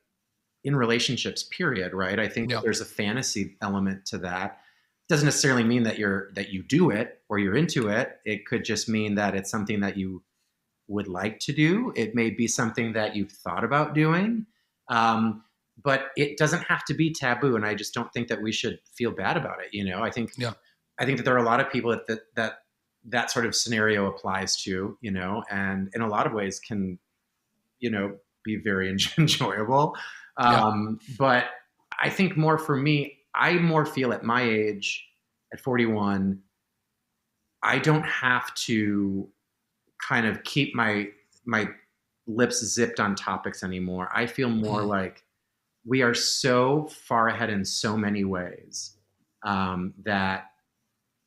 in relationships, period, right? I think that Yeah. there's a fantasy element to that. Doesn't necessarily mean that you do it or you're into it. It could just mean that it's something that you would like to do. It may be something that you've thought about doing, um, but it doesn't have to be taboo. And I just don't think that we should feel bad about it. You know, Yeah. I think that there are a lot of people that sort of scenario applies to. You know, and in a lot of ways can, you know, be very enjoyable. Yeah. But I think more for me, I more feel at my age, at 41, I don't have to kind of keep my lips zipped on topics anymore. I feel more Mhm. like we are so far ahead in so many ways, that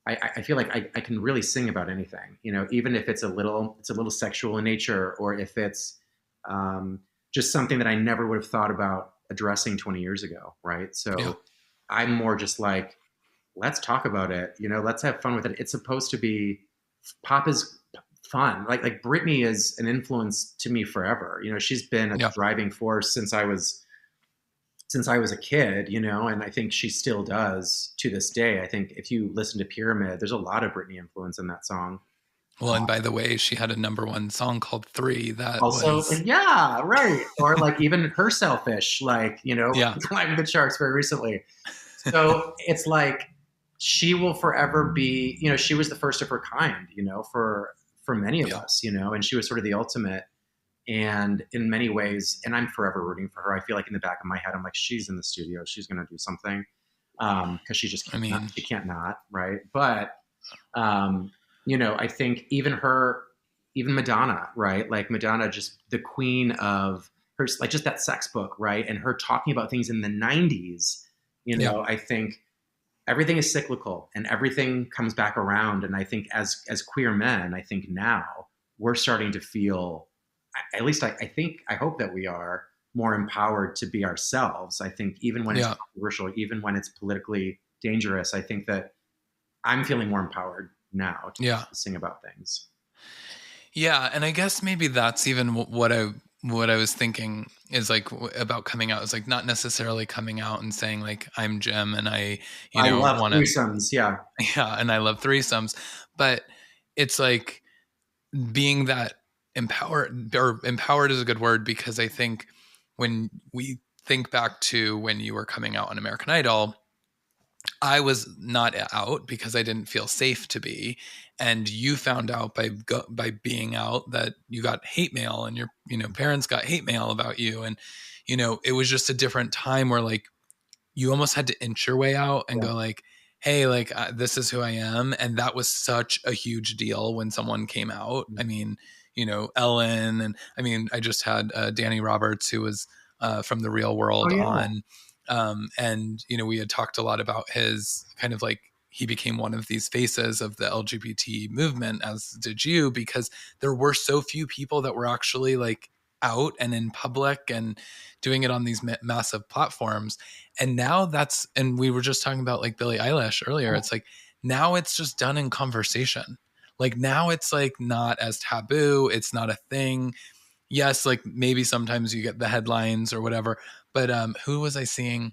I feel like I can really sing about anything. You know, even if it's a little sexual in nature, or if it's just something that I never would have thought about addressing 20 years ago, right? Yeah. So I'm more just like, let's talk about it. Let's have fun with it. It's supposed to be, pop is fun. Like Britney is an influence to me forever. She's been a Yeah. driving force since I was a kid, and I think she still does to this day. I think if you listen to Pyramid, there's a lot of Britney influence in that song. Well, and by the way, she had a number one song called 3 that Also, was, yeah, right. Or like even her Selfish, yeah. climbed the charts very recently. So it's like she will forever be, she was the first of her kind, for many of Yeah. us, and she was sort of the ultimate. And in many ways, and I'm forever rooting for her. I feel like in the back of my head, I'm like, she's in the studio, she's going to do something, because she just I can't, mean, she can't not, right? But um, I think even Madonna, right? Like Madonna, just the queen of her, like just that sex book, right? And her talking about things in the '90s. yeah. I think everything is cyclical and everything comes back around. And I think as queer men, I think now we're starting to feel, at least I hope that we are more empowered to be ourselves. I think even when it's Yeah. controversial, even when it's politically dangerous, I think that I'm feeling more empowered now Yeah. to sing about things. Yeah, and I guess maybe that's even what I was thinking is like about coming out is like not necessarily coming out and saying like I'm Jim and I, I love want to, threesomes. Yeah. yeah, and I love threesomes, but it's like being that empowered, or empowered is a good word, because I think when we think back to when you were coming out on American Idol, I was not out because I didn't feel safe to be, and you found out by being out that you got hate mail, and your parents got hate mail about you, and it was just a different time where like you almost had to inch your way out and Yeah. go like, hey, like this is who I am, and that was such a huge deal when someone came out. I mean, Ellen, and I mean, I just had Danny Roberts, who was from The Real Oh World, yeah. on. And we had talked a lot about his kind of like he became one of these faces of the LGBT movement, as did you, because there were so few people that were actually like out and in public and doing it on these massive platforms. And now and we were just talking about like Billie Eilish earlier. It's like now it's just done in conversation. Like now it's like not as taboo. It's not a thing. Yes, like maybe sometimes you get the headlines or whatever. But who was I seeing?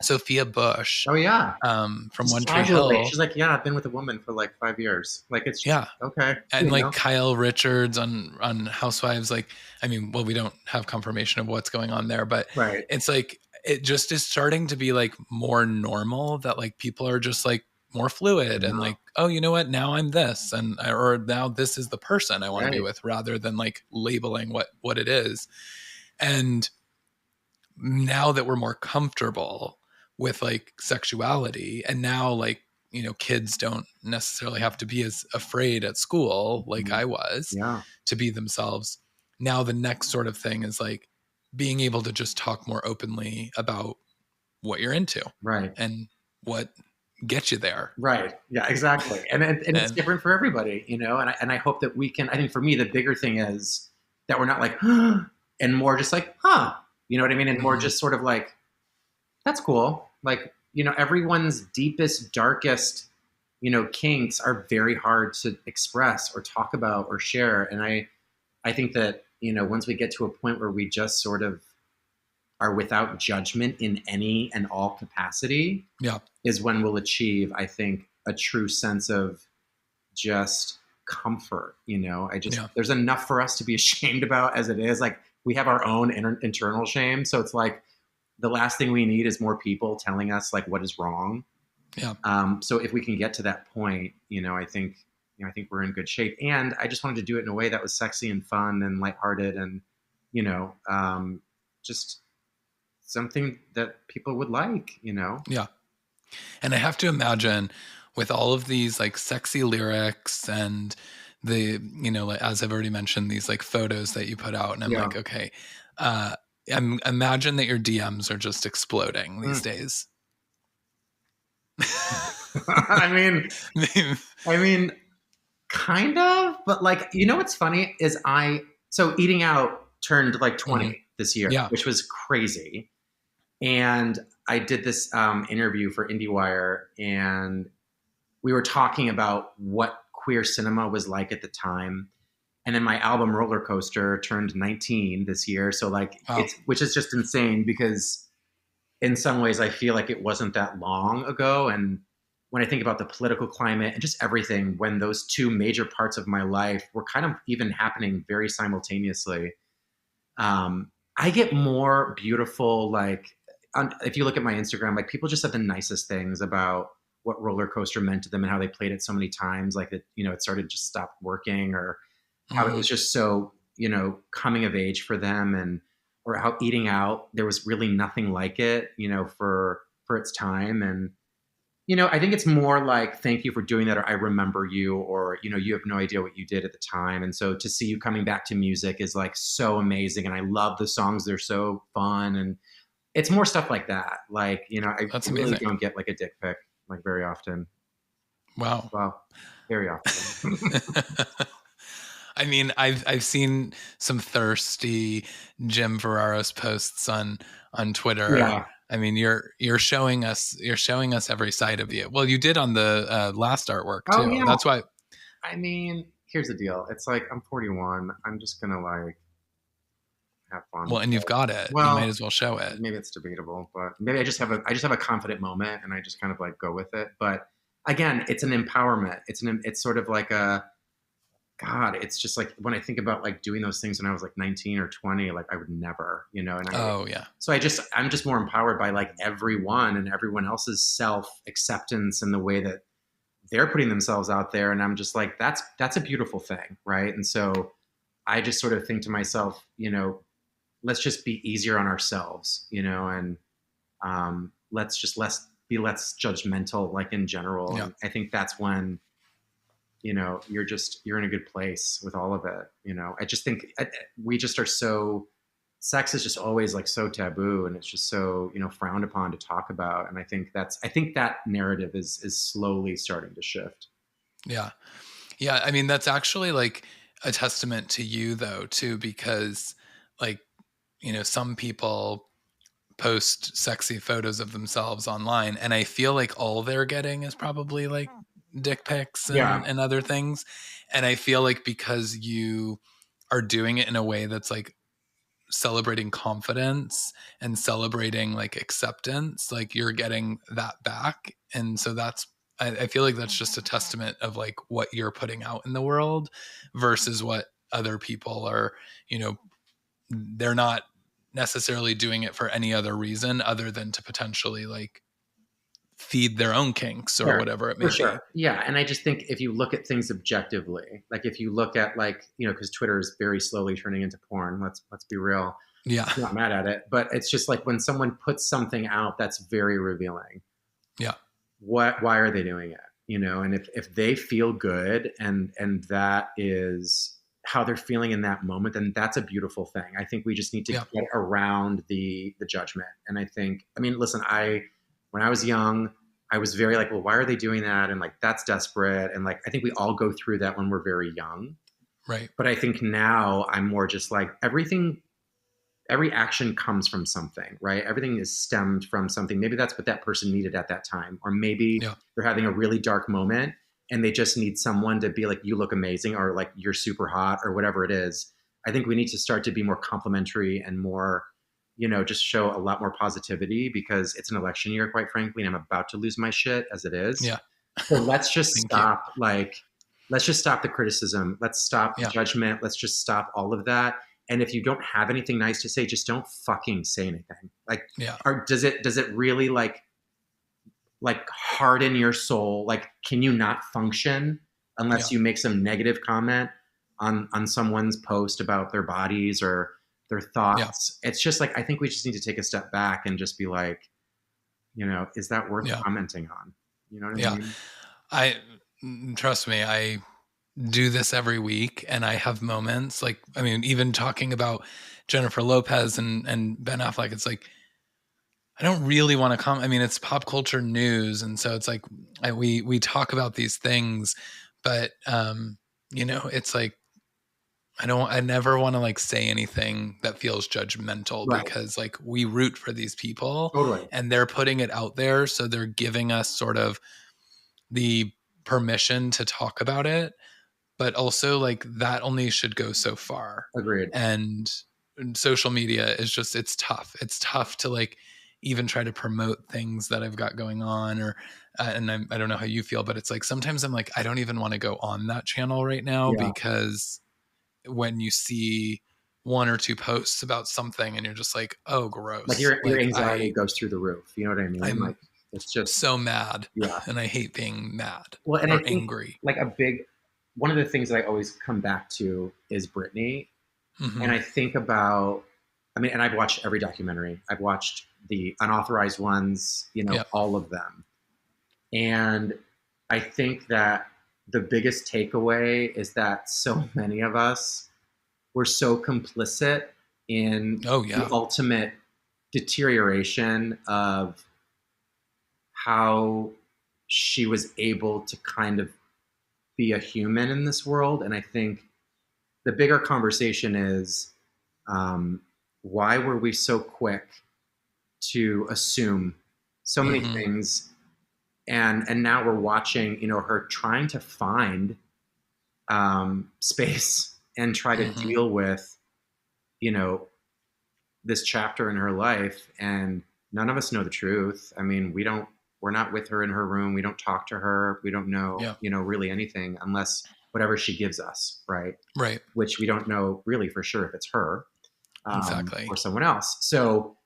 Sophia Bush, Oh yeah. from Just One Tree casually, Hill. she's like, yeah, I've been with a woman for like 5 years. Like it's just Yeah. okay. And like Kyle Richards on Housewives. Like, I mean, well, we don't have confirmation of what's going on there, but Right. it's like it just is starting to be like more normal, that like people are just like more fluid and Yeah. like, oh, you know what, now I'm this, and or now this is the person I want to be Right. with, rather than like labeling what it is. And now that we're more comfortable with like sexuality, and now like kids don't necessarily have to be as afraid at school like Mhm. I was, Yeah. to be themselves. Now the next sort of thing is like being able to just talk more openly about what you're into Right. and what gets you there. Right. Yeah, exactly. And it's And different for everybody, and I hope that we can, I think for me, the bigger thing is that we're not like, and more just like, huh, you know what I mean? And more mhm, just sort of like, that's cool. Like, everyone's deepest, darkest, kinks are very hard to express or talk about or share. And I think that, once we get to a point where we just sort of are without judgment in any and all capacity, yeah, is when we'll achieve, I think, a true sense of just comfort. yeah, There's enough for us to be ashamed about as it is. Like we have our own internal shame. So it's like the last thing we need is more people telling us like what is wrong. yeah. So if we can get to that point, I think we're in good shape. And I just wanted to do it in a way that was sexy and fun and lighthearted and, just something that people would like. Yeah. And I have to imagine, with all of these like sexy lyrics and the, like, as I've already mentioned, these like photos that you put out, and I'm Yeah. like, okay, imagine that your DMs are just exploding these Mm. days. I mean, I mean, kind of, but like, what's funny is so eating out turned like 20 Mhm. this year, Yeah. which was crazy. And I did this interview for IndieWire, and we were talking about what queer cinema was like at the time. And then my album Roller Coaster turned 19 this year. So like Wow. it's, which is just insane because in some ways I feel like it wasn't that long ago. And when I think about the political climate and just everything, when those two major parts of my life were kind of even happening very simultaneously, I get more beautiful, like, if you look at my Instagram, like people just said the nicest things about what Roller Coaster meant to them and how they played it so many times, like that, it started just stopped working, or how it Mm-hmm. was just so, coming of age for them, and or how Eating Out, there was really nothing like it, for its time. And I think it's more like, thank you for doing that, or I remember you, or, you have no idea what you did at the time. And so to see you coming back to music is like so amazing. And I love the songs. They're so fun. And it's more stuff like that. Like, I That's really amazing. don't get like a dick pic like very often. Wow. Well, very often. I mean, I've seen some thirsty Jim Verraros posts on Twitter. Yeah. I mean, you're showing us every side of you. Well, you did on the last artwork Oh, too. yeah. That's why. I mean, here's the deal. It's like I'm 41. I'm just gonna like have fun Well, with and you've it. got it. You might Well, as well show it. maybe it's debatable, but maybe I just have a confident moment and I just kind of like go with it. But again, it's an empowerment. It's sort of like a God. It's just like when I think about like doing those things when I was like 19 or 20, like I would never, and Oh yeah, so I'm just more empowered by like everyone and everyone else's self acceptance and the way that they're putting themselves out there. And I'm just like, that's a beautiful thing. Right. And so I just sort of think to myself, let's just be easier on ourselves, and let's just less judgmental, like in general. yeah. And I think that's when, you're in a good place with all of it. I just think we just are so, sex is just always like so taboo, and it's just so, frowned upon to talk about. And I think that narrative is slowly starting to shift. Yeah. Yeah. I mean, that's actually like a testament to you though, too, because like, some people post sexy photos of themselves online, and I feel like all they're getting is probably like dick pics Yeah. and other things. And I feel like because you are doing it in a way that's like celebrating confidence and celebrating like acceptance, like you're getting that back. And so I feel like that's just a testament of like what you're putting out in the world versus what other people are, they're not necessarily doing it for any other reason other than to potentially like feed their own kinks or Sure, whatever it for may be. sure. Yeah, and I just think if you look at things objectively, like if you look at like, because Twitter is very slowly turning into porn. Let's be real. Yeah. Not mad at it, but it's just like when someone puts something out that's very revealing. Yeah. Why are they doing it? And if they feel good, and that is how they're feeling in that moment, then that's a beautiful thing. I think we just need to Yeah. get around the judgment. And I mean, listen, when I was young, I was very like, well, why are they doing that? And like, that's desperate. And like, I think we all go through that when we're very young. Right. But I think now I'm more just like, every action comes from something, right? Everything is stemmed from something. Maybe that's what that person needed at that time. Or maybe Yeah. they're having a really dark moment and they just need someone to be like, you look amazing, or like, you're super hot, or whatever it is. I think we need to start to be more complimentary and more, just show a lot more positivity, because it's an election year, quite frankly, and I'm about to lose my shit as it is. Yeah. So let's just Thank you. stop, let's just stop the criticism. Let's stop the Yeah. judgment. Let's just stop all of that. And if you don't have anything nice to say, just don't fucking say anything. Like, Yeah. or does it really like harden your soul? Like, can you not function Yeah. unless you make some negative comment on someone's post about their bodies or their Yeah. thoughts? It's just like, I think we just need to take a step back and just be like, is that worth Yeah. commenting on? You know what I Yeah. mean? I trust me, I do this every week, and I have moments like, I mean, even talking about Jennifer Lopez and Ben Affleck, it's like I don't really want to comment. I mean, it's pop culture news, and so it's like we talk about these things, but it's like I never want to like say anything that feels judgmental, Right. because like we root for these people Totally. and they're putting it out there. So they're giving us sort of the permission to talk about it, but also like that only should go so far. Agreed. And social media is just, it's tough. It's tough to like even try to promote things that I've got going on, or and I don't know how you feel, but it's like sometimes I'm like, I don't even want to go on that channel right now, Yeah. because when you see one or two posts about something and you're just like, oh, Like gross. your Like anxiety goes through the roof. You know what I mean? I'm Like it's just, so mad, yeah. and I hate being mad Well, and I or think angry. like one of the things that I always come back to is Britney. And Mm-hmm. I think about, I mean, and I've watched every documentary. I've watched the unauthorized ones, Yep. all of them. And I think that the biggest takeaway is that so many of us were so complicit in Oh the yeah. ultimate deterioration of how she was able to kind of be a human in this world. And I think the bigger conversation is, um, why were we so quick to assume so many Mm-hmm. things? And now we're watching, her trying to find space and try to Mm-hmm. deal with, you know, this chapter in her life. And none of us know the truth. I mean, we're not with her in her room. We don't talk to her. We don't know, Yeah. really anything unless whatever she gives us, right? Right. Which we don't know really for sure if it's her, Exactly. or someone else. So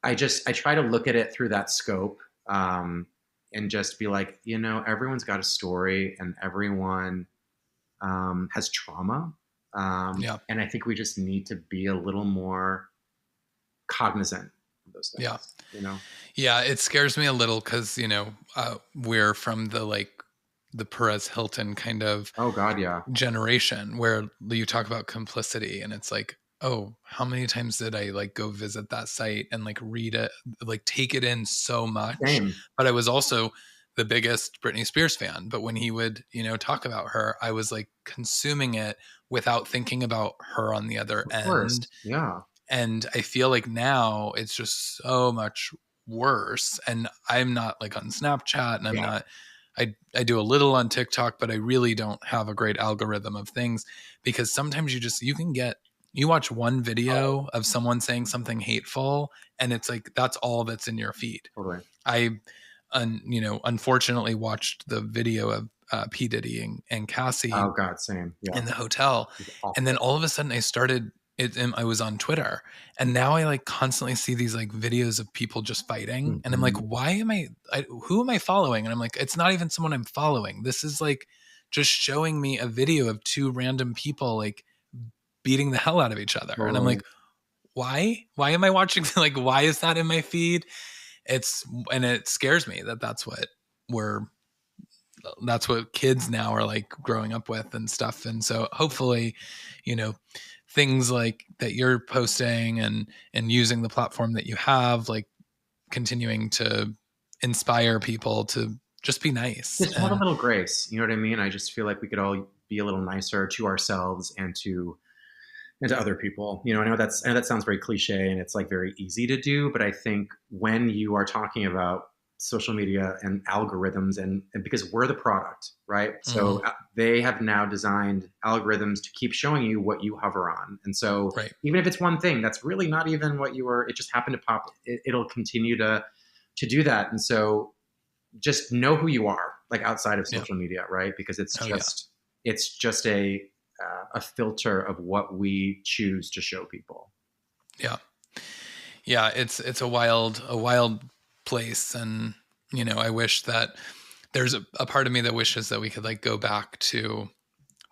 I try to look at it through that scope, and just be like, everyone's got a story and everyone has trauma. Yeah. And I think we just need to be a little more cognizant of those Yeah. things. Yeah. It scares me a little because, we're from the like the Perez Hilton kind of Oh God, yeah. generation where you talk about complicity, and it's like, oh, how many times did I like go visit that site and like read it, like take it in so much. Same. But I was also the biggest Britney Spears fan, but when he would, talk about her, I was like consuming it without thinking about her on the other Of end. course. Yeah. And I feel like now it's just so much worse. And I'm not like on Snapchat, and I'm Yeah. not, I do a little on TikTok, but I really don't have a great algorithm of things, because sometimes you watch one Oh, video of someone saying something hateful, and it's like that's all that's in your feed. totally. I unfortunately watched the video of P Diddy and Cassie Oh God, same. Yeah. in the hotel. It's And then awful. all of a sudden I started it, and I was on Twitter, and now I like constantly see these like videos of people just fighting, and I'm like, Mhm. why who am I following? And I'm like, it's not even someone I'm following. This is like just showing me a video of two random people like beating the hell out of each other. And I'm Totally. like, why am I watching? Like, why is that in my feed? And it scares me that we're that's what kids now are like growing up with and stuff. And so hopefully, you know, things like that you're posting and using the platform that you have, like continuing to inspire people to just be nice. Just have a And little grace. You know what I mean? I just feel like we could all be a little nicer to ourselves and to other people. I know that sounds very cliche and it's like very easy to do, but I think when you are talking about social media and algorithms, and because we're the product, right? mhm, So they have now designed algorithms to keep showing you what you hover on. And so right. even if it's one thing that's really not even what you were, it just happened to pop, it'll continue to do that. And so just know who you are, like outside of Yeah. social media, right? Because Oh yeah. it's just a filter of what we choose to show people. Yeah. Yeah. It's a wild place. And, I wish that there's a part of me that wishes that we could like go back to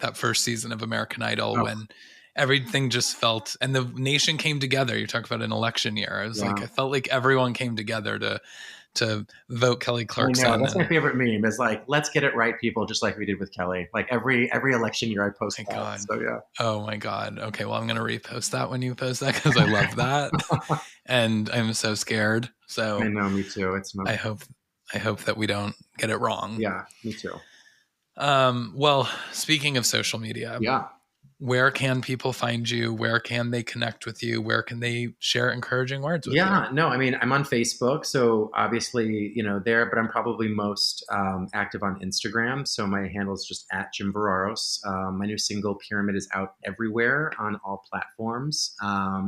that first season of American Idol Oh, when everything just felt, and the nation came together. You talk about an election year. I was like, yeah. I felt like everyone came together to vote Kelly I know. Clarkson. That's my And favorite meme is like, let's get it right, people, just like we did with Kelly. Like every election year I post my that. God. So yeah. Oh my God. Okay. Well, I'm going to repost that when you post that, because I love that. And I'm so scared. I So know, me too. It's not, I hope, I hope that we don't get it wrong. yeah, me too. Well, speaking of social media, Yeah. where can people find you? Where can they connect with you? Where can they share encouraging words with you? Yeah, no, I mean, I'm on Facebook, so obviously, there, but I'm probably most active on Instagram. So my handle is just at Jim Verraros. My new single Pyramid is out everywhere on all platforms.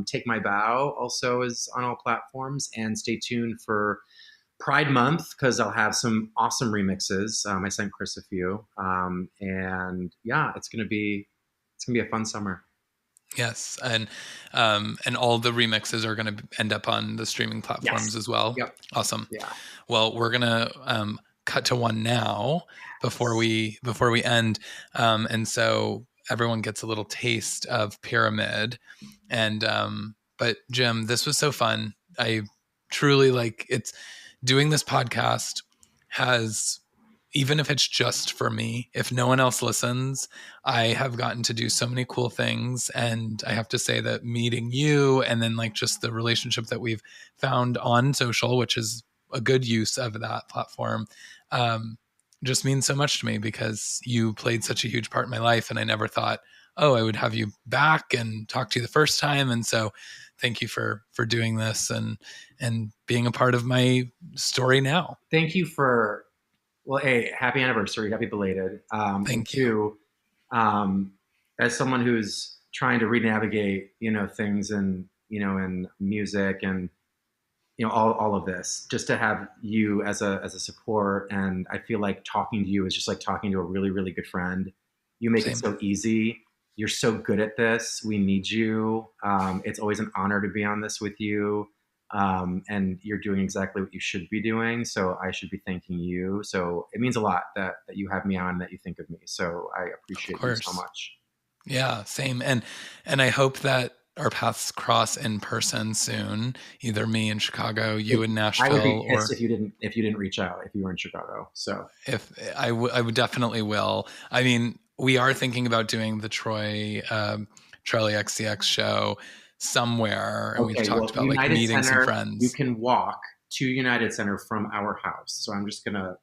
Take My Bow also is on all platforms, and stay tuned for Pride Month because I'll have some awesome remixes. I sent Chris a few, and yeah, it's gonna be a fun summer. Yes, and all the remixes are going to end up on the streaming platforms Yes. as well. Yep. Awesome. Yeah. Well, we're gonna cut to one now before we end, and so everyone gets a little taste of Pyramid. And but Jim, this was so fun. I truly like it's doing this podcast has, even if it's just for me, if no one else listens, I have gotten to do so many cool things. And I have to say that meeting you and then like just the relationship that we've found on social, which is a good use of that platform, just means so much to me because you played such a huge part in my life. And I never thought, oh, I would have you back and talk to you the first time. And so thank you for doing this and being a part of my story now. Thank you for, well, A, happy anniversary, happy belated. And Thank you. two, as someone who's trying to re-navigate, things in music and all of this, just to have you as a support, and I feel like talking to you is just like talking to a really, really good friend. You make Same. it so easy. You're so good at this. We need you. It's always an honor to be on this with you. And you're doing exactly what you should be doing. So I should be thanking you. So it means a lot that you have me on, that you think of me. So I appreciate you so much. Yeah, same. And I hope that our paths cross in person soon. Either me in Chicago, you in Nashville. I would be pissed if you didn't reach out if you were in Chicago. So if I would definitely will. I mean, we are thinking about doing the Charlie XCX show somewhere, and we've talked about United like meeting Center, some friends. You can walk to United Center from our house. So I'm just gonna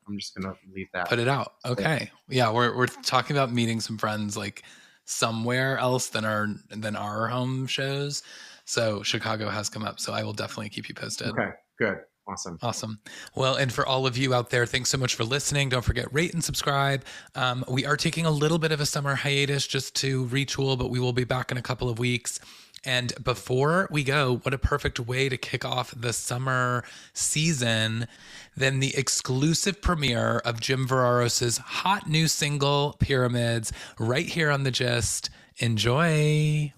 leave that. Put it out. Okay. Yeah, we're talking about meeting some friends like somewhere else than our home shows. So Chicago has come up. So I will definitely keep you posted. Okay, good. Awesome. Well, and for all of you out there, thanks so much for listening. Don't forget, rate and subscribe. We are taking a little bit of a summer hiatus just to retool, but we will be back in a couple of weeks. And before we go, what a perfect way to kick off the summer season than the exclusive premiere of Jim Verraros' hot new single, Pyramids, right here on The Gist. Enjoy.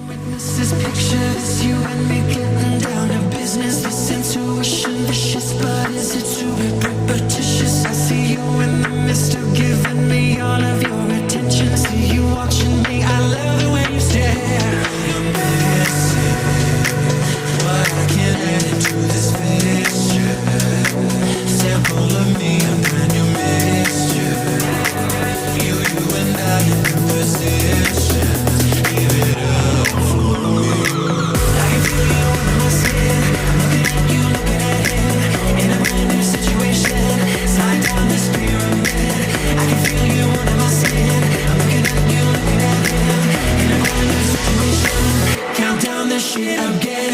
Witnesses, pictures, you and me getting down to business. This intuition, vicious, but is it too repetitious? I see you in the midst of giving me all of your attention. See you watching me, I love the way you stare. You're missing what I can add into this picture. Sample of me, a brand new mixture. You and I in the position. Give it up for me. I can feel you under my skin. I'm looking at you, looking at him. In a brand new situation. Slide down this pyramid. I can feel you under my skin. I'm looking at you, looking at him. In a brand new situation. Count down the shit I'm getting.